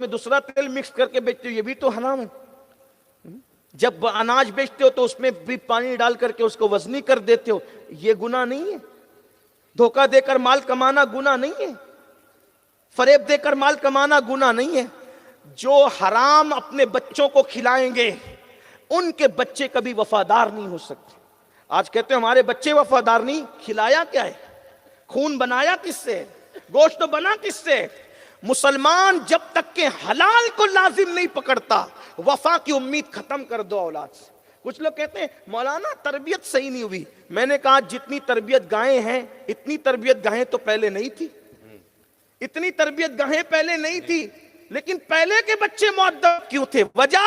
میں دوسرا تیل مکس کر کے بیچتے ہو، یہ بھی تو حرام ہے۔ جب اناج بیچتے ہو تو اس میں بھی پانی ڈال کر کے اس کو وزنی کر دیتے ہو، یہ گناہ نہیں ہے؟ دھوکہ دے کر مال کمانا گناہ نہیں ہے؟ فریب دے کر مال کمانا گناہ نہیں ہے؟ جو حرام اپنے بچوں کو کھلائیں گے ان کے بچے کبھی وفادار نہیں ہو سکتے۔ آج کہتے ہیں ہمارے بچے وفادار نہیں، کھلایا کیا ہے؟ خون بنایا کس سے؟ گوشت بنا کس سے؟ مسلمان جب تک کہ حلال کو لازم نہیں پکڑتا وفا کی امید ختم کر دو اولاد سے۔ کچھ لوگ کہتے ہیں مولانا تربیت صحیح نہیں ہوئی، میں نے کہا جتنی تربیت گاہیں ہیں اتنی تربیت گاہیں تو پہلے نہیں تھی، اتنی تربیت گاہیں پہلے نہیں تھی، لیکن پہلے کے بچے مؤدب کیوں تھے؟ وجہ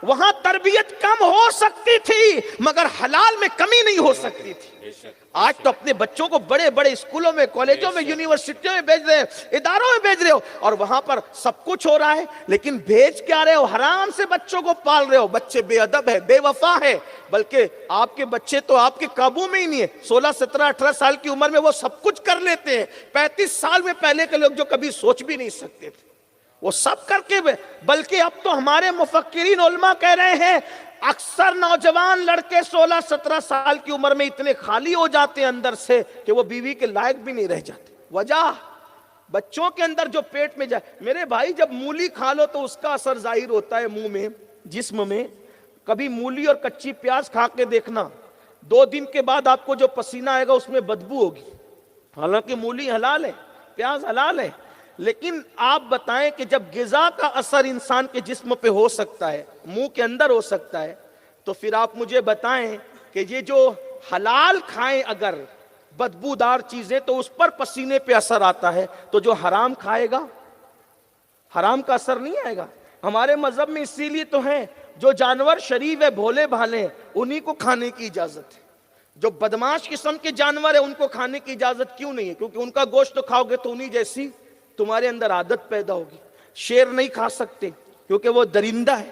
وہاں تربیت کم ہو سکتی تھی مگر حلال میں کمی نہیں ہو سکتی تھی۔ آج تو اپنے بچوں کو بڑے بڑے اسکولوں میں، کالجوں میں، یونیورسٹیوں میں بھیج رہے ہیں، اداروں میں بھیج رہے ہو، اور وہاں پر سب کچھ ہو رہا ہے، لیکن بھیج کیا رہے ہو؟ حرام سے بچوں کو پال رہے ہو۔ بچے بے ادب ہے، بے وفا ہے، بلکہ آپ کے بچے تو آپ کے قابو میں ہی نہیں ہے۔ 16 17 18 سال کی عمر میں وہ سب کچھ کر لیتے ہیں، 35 سال میں پہلے کے لوگ جو کبھی سوچ بھی نہیں سکتے تھے وہ سب کر کے، بلکہ اب تو ہمارے مفکرین علماء کہہ رہے ہیں اکثر نوجوان لڑکے 16 17 سال کی عمر میں اتنے خالی ہو جاتے ہیں اندر سے کہ وہ بیوی کے لائق بھی نہیں رہ جاتے۔ وجہ بچوں کے اندر جو پیٹ میں جائے۔ میرے بھائی جب مولی کھا لو تو اس کا اثر ظاہر ہوتا ہے منہ میں، جسم میں۔ کبھی مولی اور کچی پیاز کھا کے دیکھنا، 2 دن کے بعد آپ کو جو پسینہ آئے گا اس میں بدبو ہوگی، حالانکہ مولی حلال ہے، پیاز حلال ہے۔ لیکن آپ بتائیں کہ جب غذا کا اثر انسان کے جسم پہ ہو سکتا ہے، منہ کے اندر ہو سکتا ہے، تو پھر آپ مجھے بتائیں کہ یہ جو حلال کھائیں اگر بدبودار چیزیں تو اس پر پسینے پہ اثر آتا ہے، تو جو حرام کھائے گا حرام کا اثر نہیں آئے گا۔ ہمارے مذہب میں اسی لیے تو ہے جو جانور شریف ہے، بھولے بھالے ہیں، انہی کو کھانے کی اجازت ہے۔ جو بدماش قسم کے جانور ہیں ان کو کھانے کی اجازت کیوں نہیں ہے؟ کیونکہ ان کا گوشت تو کھاؤ گے تو انہی جیسی تمہارے اندر عادت پیدا ہوگی۔ شیر نہیں کھا سکتے کیونکہ وہ درندہ ہے،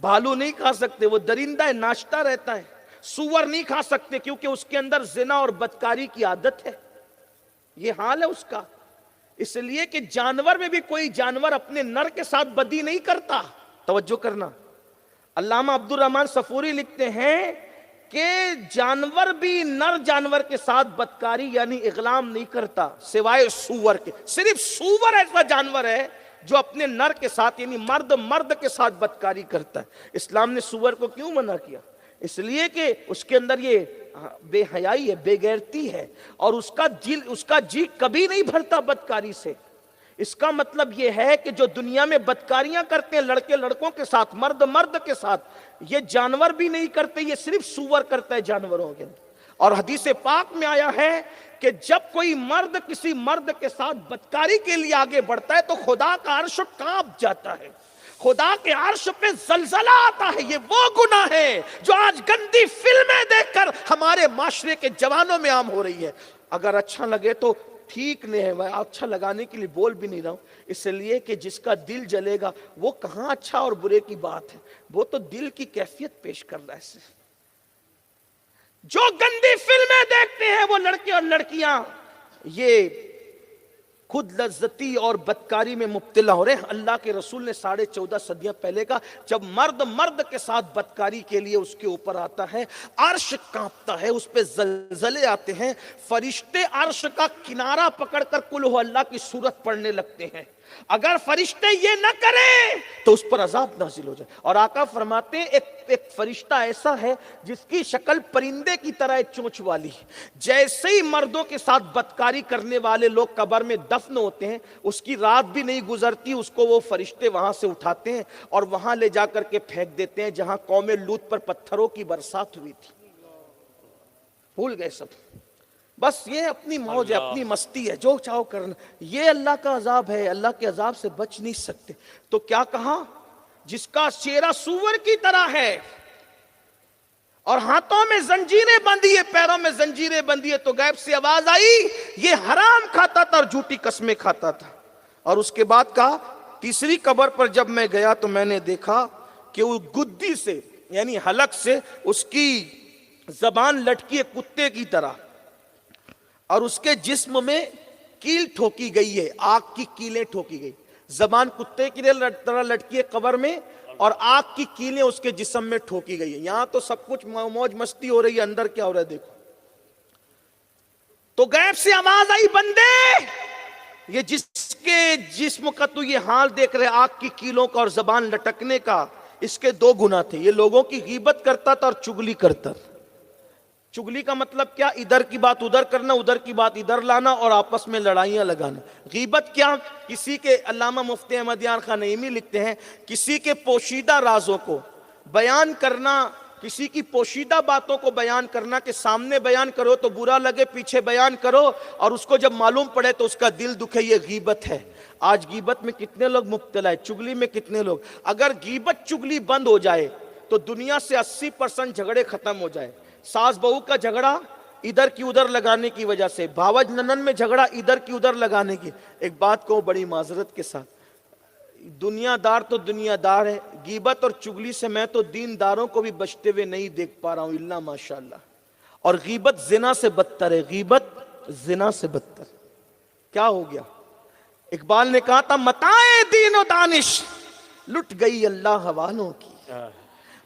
بھالو نہیں کھا سکتے وہ درندہ ہے، ناشتا رہتا ہے۔ سور نہیں کھا سکتے کیونکہ اس کے اندر زنا اور بدکاری کی عادت ہے، یہ حال ہے اس کا۔ اس لیے کہ جانور میں بھی کوئی جانور اپنے نر کے ساتھ بدی نہیں کرتا۔ توجہ کرنا، علامہ عبد الرحمن صفوری لکھتے ہیں کہ جانور بھی نر جانور کے ساتھ بدکاری یعنی اغلام نہیں کرتا سوائے سور کے۔ صرف سور ایسا جانور ہے جو اپنے نر کے ساتھ یعنی مرد کے ساتھ بدکاری کرتا ہے۔ اسلام نے سور کو کیوں منع کیا؟ اس لیے کہ اس کے اندر یہ بے حیائی ہے، بے غیرتی ہے، اور اس کا جی کبھی نہیں بھرتا بدکاری سے۔ اس کا مطلب یہ ہے کہ جو دنیا میں بدکاریاں کرتے ہیں لڑکے لڑکوں کے ساتھ، مرد کے ساتھ، یہ جانور بھی نہیں کرتے، یہ صرف سور کرتا ہے جانوروں کے اندر۔ اور حدیث پاک میں آیا ہے کہ جب کوئی مرد کسی مرد کے ساتھ بدکاری کے لیے آگے بڑھتا ہے تو خدا کا عرش کانپ جاتا ہے، خدا کے عرش پہ زلزلہ آتا ہے۔ یہ وہ گناہ ہے جو آج گندی فلمیں دیکھ کر ہمارے معاشرے کے جوانوں میں عام ہو رہی ہے۔ اگر اچھا لگے تو ٹھیک نہیں ہے، میں اچھا لگانے کے لیے بول بھی نہیں رہا ہوں، اس لیے کہ جس کا دل جلے گا وہ کہاں اچھا اور برے کی بات ہے، وہ تو دل کی کیفیت پیش کر رہا ہے۔ جو گندی فلمیں دیکھتے ہیں وہ لڑکے اور لڑکیاں یہ خود لذتی اور بدکاری میں مبتلا ہو رہے ہیں۔ اللہ کے رسول نے 14.5 صدیاں پہلے کا جب مرد کے ساتھ بدکاری کے لیے اس کے اوپر آتا ہے عرش کانپتا ہے، اس پہ زلزلے آتے ہیں، فرشتے عرش کا کنارہ پکڑ کر قل ہو اللہ کی سورت پڑھنے لگتے ہیں۔ اگر فرشتے یہ نہ کریں تو اس پر عذاب نازل ہو جائے۔ اور آقا فرماتے ہیں ایک فرشتہ ایسا ہے جس کی شکل پرندے کی طرح ہے، چونچ والی۔ جیسے ہی مردوں کے ساتھ بدکاری کرنے والے لوگ قبر میں دفن ہوتے ہیں، اس کی رات بھی نہیں گزرتی، اس کو وہ فرشتے وہاں سے اٹھاتے ہیں اور وہاں لے جا کر کے پھینک دیتے ہیں جہاں قوم لوط پر پتھروں کی برسات ہوئی تھی۔ بھول گئے سب، بس یہ اپنی موج ہے، اپنی مستی ہے، جو چاہو کرنا۔ یہ اللہ کا عذاب ہے، اللہ کے عذاب سے بچ نہیں سکتے۔ تو کیا کہا؟ جس کا چہرہ سور کی طرح ہے اور ہاتھوں میں زنجیریں بندھی ہے، پیروں میں زنجیریں بندھی ہے، تو غیب سے آواز آئی یہ حرام کھاتا تھا اور جھوٹی قسمیں کھاتا تھا۔ اور اس کے بعد کہا تیسری قبر پر جب میں گیا تو میں نے دیکھا کہ وہ گدی سے یعنی حلق سے اس کی زبان لٹکی ہے کتے کی طرح، اور اس کے جسم میں کیل ٹھوکی گئی ہے، آگ کی کیلیں ٹھوکی گئی، زبان کتے کی طرح لٹکی ہے قبر میں، اور آگ کی کیلیں اس کے جسم میں ٹھوکی گئی ہے. یہاں تو سب کچھ موج مستی ہو رہی ہے، اندر کیا ہو رہا ہے دیکھو. تو غیب سے آواز آئی، بندے یہ جس کے جسم کا تو یہ حال دیکھ رہے آگ کی کیلوں کا اور زبان لٹکنے کا، اس کے 2 گناہ تھے. یہ لوگوں کی غیبت کرتا تھا اور چگلی کرتا تھا. چگلی کا مطلب کیا؟ ادھر کی بات ادھر کرنا، ادھر کی بات ادھر لانا اور آپس میں لڑائیاں لگانا. غیبت کیا؟ کسی کے، علامہ مفتی احمد یار خان نعیمی لکھتے ہیں، کسی کے پوشیدہ رازوں کو بیان کرنا، کسی کی پوشیدہ باتوں کو بیان کرنا کہ سامنے بیان کرو تو برا لگے، پیچھے بیان کرو اور اس کو جب معلوم پڑے تو اس کا دل دکھے، یہ غیبت ہے. آج غیبت میں کتنے لوگ مبتلا ہے، چگلی میں کتنے لوگ. اگر غیبت چگلی بند ہو جائے تو دنیا سے 80% جھگڑے ختم ہو جائے. ساس بہو کا جھگڑا ادھر کی ادھر لگانے کی وجہ سے، بھاوج ننن میں جھگڑا ادھر کی ادھر لگانے کی. ایک بات کو بڑی معذرت کے ساتھ، دنیا دار تو دنیا دار ہے، غیبت اور چگلی سے میں تو دین داروں کو بھی بچتے ہوئے نہیں دیکھ پا رہا ہوں الا ماشاءاللہ. اور غیبت زنا سے بدتر ہے، غیبت زنا سے بدتر. کیا ہو گیا؟ اقبال نے کہا تھا، متاعیں دین و دانش لٹ گئی اللہ والوں کی،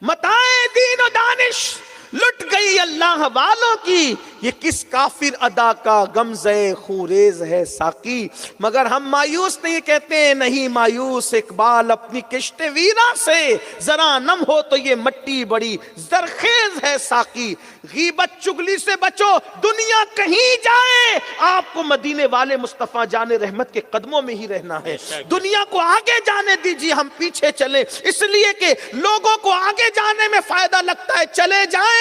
متاعیں دین و دانش لٹ گئی اللہ والوں کی، یہ کس کافر ادا کا غمزہ خوریز ہے ساقی. مگر ہم مایوس نہیں کہتے ہیں، نہیں مایوس اقبال اپنی کشت ویرا سے، ذرا نم ہو تو یہ مٹی بڑی زرخیز ہے ساقی. غیبت چگلی سے بچو، دنیا کہیں جائے آپ کو مدینے والے مصطفیٰ جان رحمت کے قدموں میں ہی رہنا ہے. دنیا کو آگے جانے دیجیے، ہم پیچھے چلیں، اس لیے کہ لوگوں کو آگے جانے میں فائدہ لگتا ہے، چلے جائیں.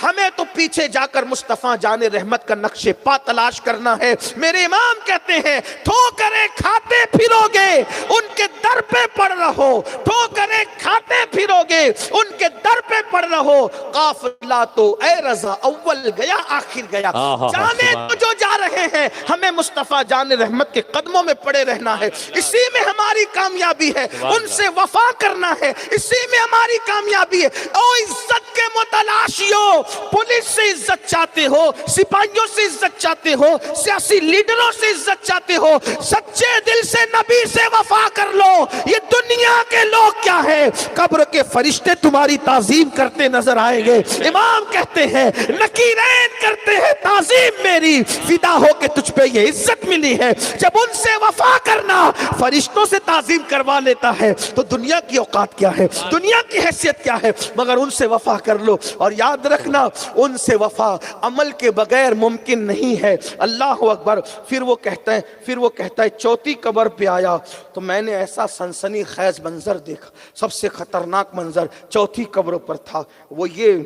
ہمیں تو پیچھے جا کر مصطفیٰ جان رحمت کا نقش پا تلاش کرنا ہے. میرے امام کہتے ہیں، ٹھوکریں کھاتے پھرو گے ان کے در پہ پڑ رہو، ٹھوکریں کھاتے پھرو گے ان کے در پہ پڑ رہو. قافلہ تو اے رضا اول گیا آخر گیا، جانے تو جو جا رہے ہیں ہمیں مصطفیٰ جان رحمت کے قدموں میں پڑے رہنا ہے. اسی میں ہماری کامیابی ہے، ان سے وفا کرنا ہے، اسی میں ہماری کامیابی ہے. او عزت کے متلاشیوں، پولیس سے عزت چاہتے ہو، سپاہیوں سے عزت چاہتے ہو، سیاسی لیڈروں سے عزت چاہتے ہو، سچے دل سے نبی سے وفا کر لو. یہ دنیا کے لوگ کیا ہے، قبر کے فرشتے تمہاری تعظیم کرتے نظر آئیں گے. امام کہتے ہیں، نکیرین کرتے ہیں تعظیم میری، فدا ہو کے تجھ پہ یہ عزت ملی ہے. جب ان سے وفا کرنا فرشتوں سے تعظیم کروا لیتا ہے تو دنیا کی اوقات کیا ہے، دنیا کی حیثیت کیا ہے. مگر ان سے وفا کر لو، اور یاد رکھنا ان سے وفا عمل کے بغیر ممکن نہیں ہے. اللہ اکبر. پھر وہ کہتا ہے چوتھی قبر پہ آیا تو میں نے ایسا سنسنی خیز منظر دیکھا. سب سے خطرناک منظر چوتھی قبر پر تھا، وہ یہ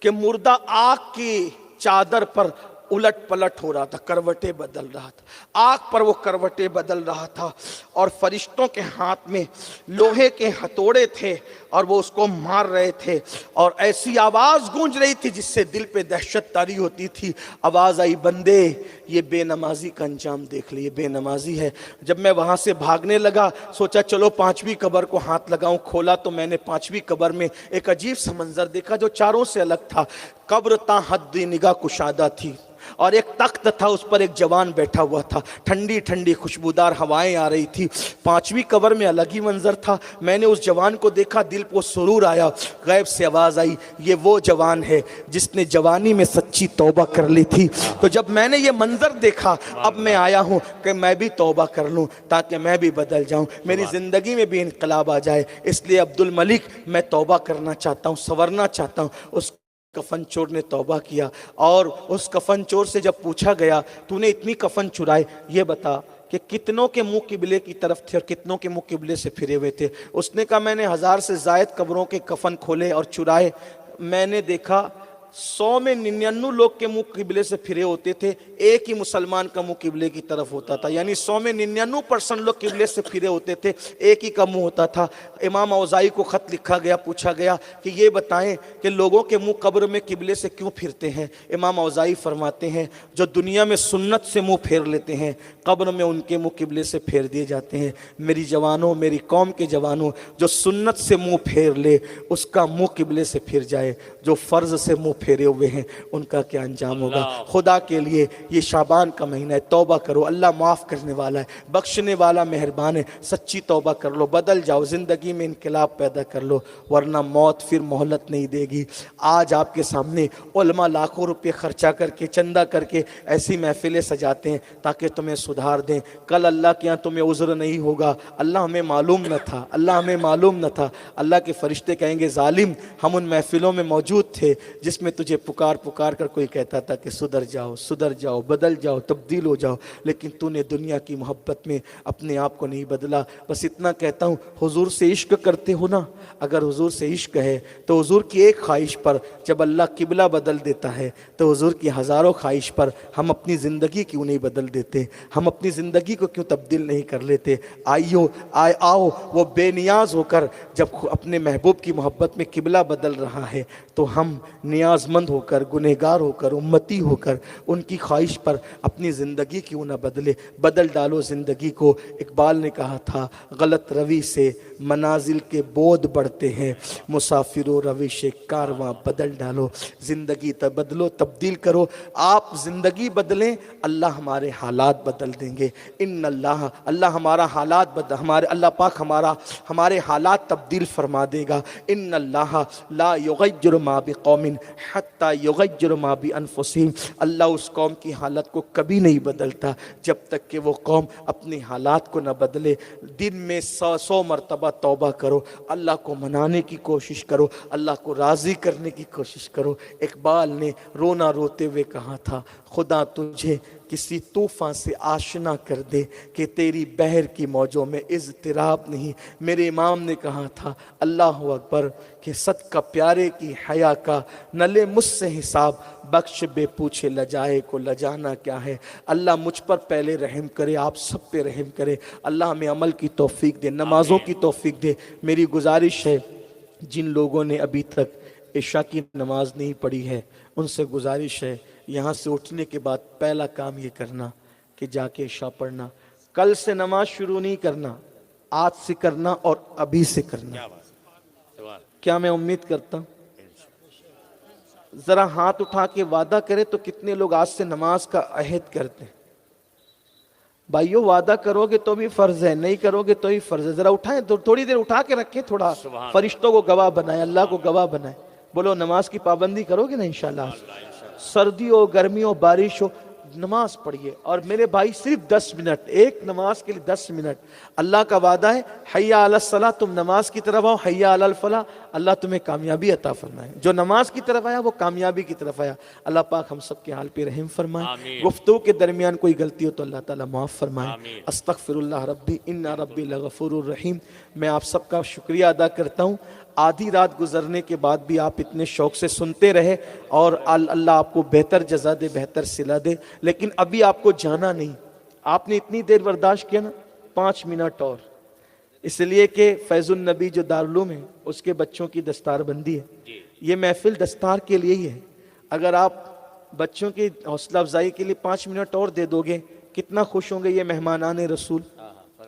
کہ مردہ آگ کی چادر پر الٹ پلٹ ہو رہا تھا، کروٹیں بدل رہا تھا. آگ پر وہ کروٹیں بدل رہا تھا، اور فرشتوں کے ہاتھ میں لوہے کے ہتھوڑے تھے اور وہ اس کو مار رہے تھے. اور ایسی آواز گونج رہی تھی جس سے دل پہ دہشت طاری ہوتی تھی. آواز آئی، بندے یہ بے نمازی کا انجام دیکھ لے، یہ بے نمازی ہے. جب میں وہاں سے بھاگنے لگا، سوچا چلو 5ویں قبر کو ہاتھ لگاؤں. کھولا تو میں نے 5ویں قبر میں ایک عجیب سا منظر دیکھا جو چاروں سے الگ تھا. قبر تا حد نگاہ کشادہ تھی، اور ایک تخت تھا، اس پر ایک جوان بیٹھا ہوا تھا. ٹھنڈی ٹھنڈی خوشبودار ہوائیں آ رہی تھی. 5ویں قبر میں الگ ہی منظر تھا. میں نے اس جوان کو دیکھا، دل کو سرور آیا. غیب سے آواز آئی، یہ وہ جوان ہے جس نے جوانی میں سچی توبہ کر لی تھی. تو جب میں نے یہ منظر دیکھا، اب میں آیا ہوں کہ میں بھی توبہ کر لوں تاکہ میں بھی بدل جاؤں، میری زندگی میں بھی انقلاب آ جائے. اس لیے عبد الملک میں توبہ کرنا چاہتا ہوں، سنورنا چاہتا ہوں. اس کفن چور نے توبہ کیا، اور اس کفن چور سے جب پوچھا گیا تو نے اتنی کفن چرائے، یہ بتا کہ کتنوں کے منہ قبلے کی طرف تھے اور کتنوں کے منہ قبلے سے پھرے ہوئے تھے. اس نے کہا میں نے 1000 سے زائد قبروں کے کفن کھولے اور چرائے. میں نے دیکھا 100 میں 99 لوگ کے منہ قبلے سے پھرے ہوتے تھے، ایک ہی مسلمان کا منہ قبلے کی طرف ہوتا تھا. یعنی 100 میں 99% لوگ قبلے سے پھرے ہوتے تھے، ایک ہی کا منہ ہوتا تھا. امام اوزاعی کو خط لکھا گیا، پوچھا گیا کہ یہ بتائیں کہ لوگوں کے منہ قبر میں قبلے سے کیوں پھرتے ہیں. امام اوزاعی فرماتے ہیں جو دنیا میں سنت سے منہ پھیر لیتے ہیں، قبر میں ان کے منہ قبلے سے پھیر دیے جاتے ہیں. میری جوانوں، میری قوم کے جوانوں، جو سنت سے منہ پھیر لے اس کا منہ قبلے سے پھر جائے، جو فرض سے منہ پھیرے ہوئے ہیں ان کا کیا انجام ہوگا۔ خدا کے لیے یہ شعبان کا مہینہ ہے، توبہ کرو، اللہ معاف کرنے والا ہے، بخشنے والا مہربان ہے، سچی توبہ کر لو، بدل جاؤ، زندگی میں انقلاب پیدا کر لو، ورنہ موت پھر مہلت نہیں دے گی۔ آج آپ کے سامنے علماء لاکھوں روپے خرچہ کر کے، چندہ کر کے ایسی محفلیں سجاتے ہیں تاکہ تمہیں سدھار دیں، کل اللہ کے یہاں تمہیں عذر نہیں ہوگا، اللہ ہمیں معلوم نہ تھا، اللہ ہمیں معلوم نہ تھا۔ اللہ کے فرشتے کہیں گے ظالم، ہم ان محفلوں میں موجود تھے جس میں تجھے پکار پکار کر کوئی کہتا تھا کہ سدھر جاؤ، سدھر جاؤ، بدل جاؤ، تبدیل ہو جاؤ، لیکن تو نے دنیا کی محبت میں اپنے آپ کو نہیں بدلا۔ بس اتنا کہتا ہوں، حضور سے عشق کرتے ہو نا، اگر حضور سے عشق ہے تو حضور کی ایک خواہش پر جب اللہ قبلہ بدل دیتا ہے تو حضور کی ہزاروں خواہش پر ہم اپنی زندگی کیوں نہیں بدل دیتے، ہم اپنی زندگی کو کیوں تبدیل نہیں کر لیتے۔ آؤ وہ بے نیاز ہو کر جب اپنے محبوب کی محبت میں قبلہ بدل رہا ہے تو ہم نیاز مند ہو کر، گنہگار ہو کر، امتی ہو کر ان کی خواہش پر اپنی زندگی کیوں نہ بدلے، بدل ڈالو زندگی کو۔ اقبال نے کہا تھا غلط روی سے منازل کے بود بڑھتے ہیں، مسافر و روش کارواں بدل ڈالو، زندگی بدلو، تبدیل کرو۔ آپ زندگی بدلیں، اللہ ہمارے حالات بدل دیں گے۔ ان اللہ ہمارا حالات اللہ پاک ہمارے حالات تبدیل فرما دے گا۔ ان اللہ لا یغیر ما بقوم حتی یغیر ما بانفسہم، اللہ اس قوم کی حالت کو کبھی نہیں بدلتا جب تک کہ وہ قوم اپنی حالات کو نہ بدلے۔ دن میں 100 مرتبہ توبہ کرو، اللہ کو منانے کی کوشش کرو، اللہ کو راضی کرنے کی کوشش کرو۔ اقبال نے رونا روتے ہوئے کہا تھا خدا تجھے کسی طوفان سے آشنا کر دے کہ تیری بحر کی موجوں میں اضطراب نہیں۔ میرے امام نے کہا تھا اللہ اکبر کہ صدقہ پیارے کی حیا کا، نہ لے مجھ سے حساب، بخش بے پوچھے لجائے کو لجانا کیا ہے۔ اللہ مجھ پر پہلے رحم کرے، آپ سب پہ رحم کرے، اللہ ہمیں عمل کی توفیق دے، نمازوں کی توفیق دے۔ میری گزارش ہے جن لوگوں نے ابھی تک عشاء کی نماز نہیں پڑھی ہے ان سے گزارش ہے یہاں سے اٹھنے کے بعد پہلا کام یہ کرنا کہ جا کے عشاء پڑھنا۔ کل سے نماز شروع نہیں کرنا، آج سے کرنا اور ابھی سے کرنا۔ کیا میں امید کرتا ہوں؟ ذرا ہاتھ اٹھا کے وعدہ کرے تو کتنے لوگ آج سے نماز کا عہد کرتے ہیں؟ بھائیو وعدہ کرو گے تو بھی فرض ہے، نہیں کرو گے تو بھی فرض ہے۔ ذرا اٹھائیں، تھوڑی دیر اٹھا کے رکھیں، تھوڑا فرشتوں کو گواہ بنائیں، اللہ کو گواہ بنائیں۔ بولو نماز کی پابندی کرو گے نا انشاءاللہ۔ سردی ہو، گرمی ہو، بارش ہو، نماز پڑھیے۔ اور میرے بھائی صرف 10 منٹ، ایک نماز کے لیے 10 منٹ۔ اللہ کا وعدہ ہے حی علی الصلاۃ، تم نماز کی طرف آؤ، حی علی الفلاح، اللہ تمہیں کامیابی عطا فرمائے۔ جو نماز کی طرف آیا وہ کامیابی کی طرف آیا۔ اللہ پاک ہم سب کے حال پہ رحم فرمائے۔ گفتگو کے درمیان کوئی غلطی ہو تو اللہ تعالیٰ معاف فرمائے۔ استغفر اللہ ربی ان ربی لغفور الرحیم۔ میں آپ سب کا شکریہ ادا کرتا ہوں، آدھی رات گزرنے کے بعد بھی آپ اتنے شوق سے سنتے رہے، اور اللہ آپ کو بہتر جزا دے، بہتر صلہ دے۔ لیکن ابھی آپ کو جانا نہیں، آپ نے اتنی دیر برداشت کیا نا، 5 منٹ اور، اس لیے کہ فیض النبی جو دارالعلوم ہے اس کے بچوں کی دستار بندی ہے۔ یہ محفل دستار کے لیے ہی ہے۔ اگر آپ بچوں کی حوصلہ افزائی کے لیے 5 منٹ اور دے دو گے، کتنا خوش ہوں گے یہ مہمانان رسول،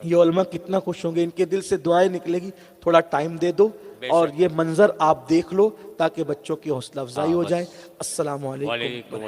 یہ علماء کتنا خوش ہوں گے، ان کے دل سے دعائیں نکلے گی۔ تھوڑا ٹائم دے دو اور یہ منظر آپ دیکھ لو تاکہ بچوں کی حوصلہ افزائی ہو جائے۔ السلام علیکم۔